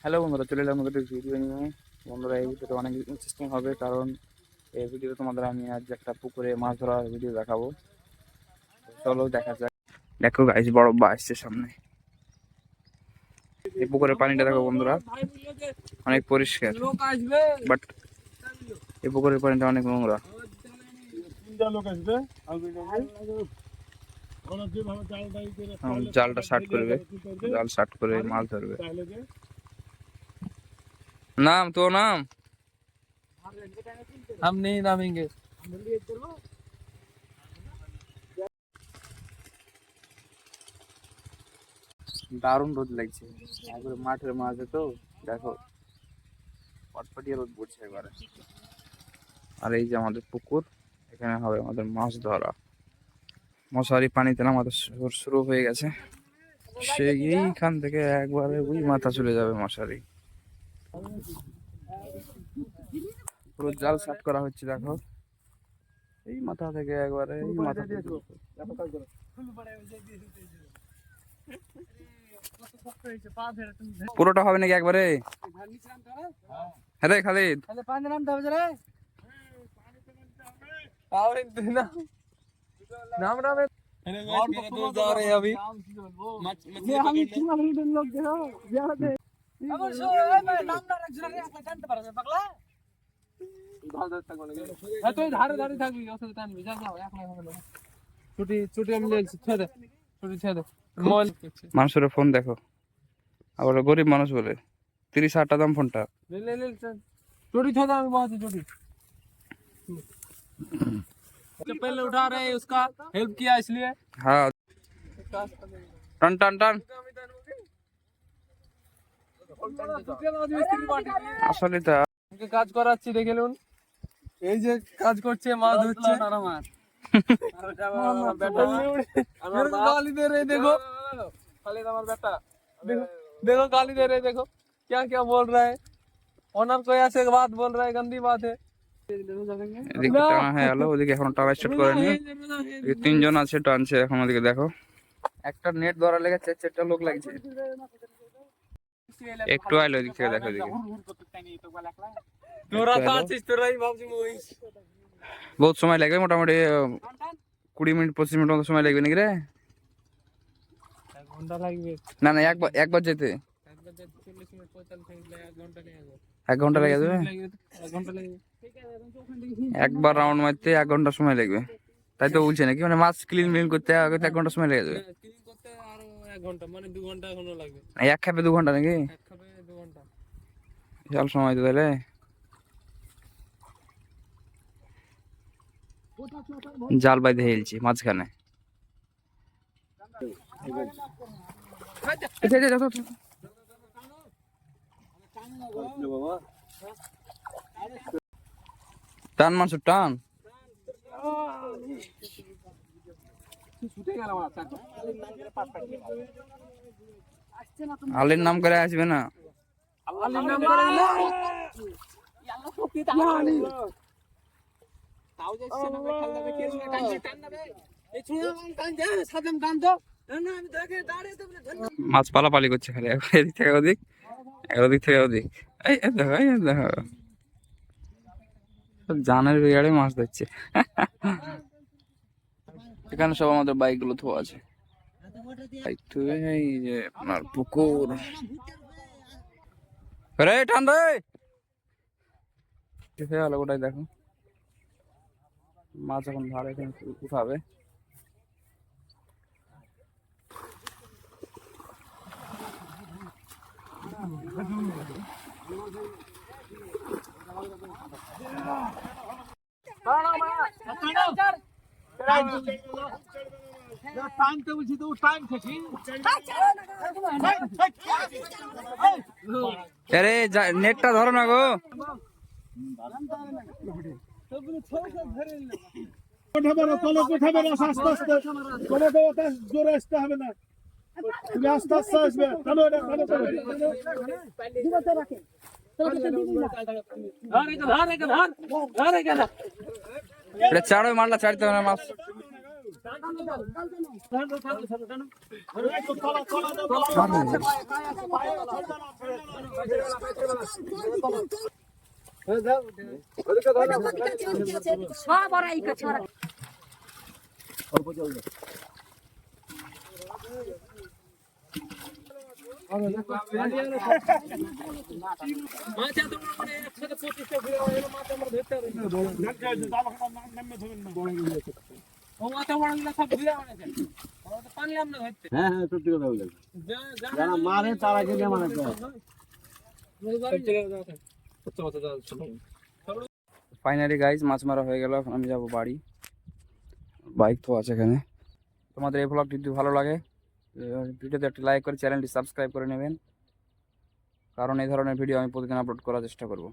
Hello বন্ধুরা, চলে এলাম আমাদের ভিডিও নিয়ে। বন্ধুরা, এই ভিডিওটা অনেক ইন্টারেস্টিং হবে, কারণ এই ভিডিওতে তোমাদের আমি আজ একটা পুকুরে মাছ ধরার ভিডিও দেখাবো। চলো দেখা যাক। দেখো গাইস, বড় বা আসছে সামনে। এই পুকুরের পানিটা দেখো বন্ধুরা, অনেক পরিষ্কার, বাট এই পুকুরের পানিটা অনেক নোংরা। জালটা শার্ট করবে, জাল শার্ট করে মাছ ধরবে। नाम तो नाम हम नहीं नामेंगे। দারুণ রোদ লাগছে একবারে মাঠের মাঝে, তো দেখো পটপটিয়ে রোদ পড়ছে এবারে। আর এই যে আমাদের পুকুর, এখানে হবে আমাদের মাছ ধরা। মশারি পানিতে নামাতে শুরু হয়ে গেছে, সেইখান থেকে একবারে ওই মাথা চলে যাবে মশারি। পুরো জাল সাট করা হচ্ছে, দেখো এই মাথা থেকে একবারে এই মাথা। পুরোটা হবে নাকি একবারে? হ্যাঁ রে খালিদ, नाम नाम और दूर जा रहे हैं अभी। মানুষের ফোন দেখো, আবার গরিব মানুষ বলে 30,000 টাকা দাম ফোনটা। चोटी छोड़ा मैं बहुत चोटी पहले उठा रहे हैं, उसका हेल्प किया इसलिए। हाँ, टन टन टन। আসলে তা কাজ করাচ্ছি, দেখে নিন এই যে কাজ করছে, মাছ ধরছে। गाली दे रहे, देखो खालिद हमारा बेटा, देखो देखो गाली दे रहे, देखो क्या क्या बोल रहा है। ऑनर को ऐसे बात बोल रहा है, गंदी बात है। এদিকে টানা হয়ে গেল, ওদিকে এখন টানা স্টার্ট করেনি। তিনজন আছে টানছে এখন, ওদিকে দেখো একটা নেট ধরা লেগেছে, 4টা লোক লাগছে। একটু আইলো ওদিক থেকে, দেখো ওদিকে তোরা তো আছিস, তোরাই ভাবছি মহিষ। বহুত সময় লাগবে, মোটামুটি 20 মিনিট 25 মিনিট মতো সময় লাগবে নাকি রে? 1 ঘন্টা লাগবে না না, একবার যেতে 40 মিনিট 45 মিনিট লাগে, 1 ঘন্টা লেগে যাবে। 1 ঘন্টা লেগে যাবে। 1 ঘন্টা লাগবে। একবার রাউন্ড মারতে 1 ঘন্টা সময় লাগবে, তাই তো বলছে নাকি? মানে মাছ ক্লিন করতে 1 ঘন্টা সময় লেগে যাবে। ক্লিন করতে আরো 1 ঘন্টা, মানে 2 ঘন্টা এখনো লাগবে। এক খাপে 2 ঘন্টা নাকি? এক খাবে 2 ঘন্টা, বিশাল সময় তো তাহলে। জাল বাইতে হেলছি মাঝখানে। টান মাছ টান, আলের নাম করে আসবে না। মাছ পালাপালি করছে খালি, এদিক থেকে ওদিক, ওদিক থেকে ওদিক। এই দেখো, এই দেখো জানের বিগাড়ে মাছ ধরছে। এখানে সব আমাদের বাইক গুলো ধোয়া আছে। এই যে আপনার পুকুর, রে টান রে হলো গোটাই। দেখো মাছ এখন ভাড়া এখানে উঠাবে। টাইম তো বলছি, তো টাইম থেকে আরে নেটটা ধরো না গো। জোরে আসতে হবে না, তুমি আস্তে আস্তে আসবে। এটা চারো মারলা, ছাড়তে হবে না মাছ। সব ওরা এই কাছে ওরা মাছ এত বড় বড় একসাথে 25টা ঘুরে গেল মাছ আমরা ধরতে পারি না। ও মাছ বড় গুলো সব ঘুরে মানে ওরা তো পারলাম না ধরতে। হ্যাঁ হ্যাঁ সত্যি কথা বলে যারা মারে তারা কে মানে ফাইনালি গাইজ মাছ মারা হয়ে গেল। এখন আমি যাবো বাড়ি, বাইক তো আছে এখানে। তোমাদের এই ব্লগটি যদি ভালো লাগে ভিডিওতে একটা লাইক করে চ্যানেলটি সাবস্ক্রাইব করে নেবেন, কারণ এই ধরনের ভিডিও আমি প্রতিদিন আপলোড করার চেষ্টা করব।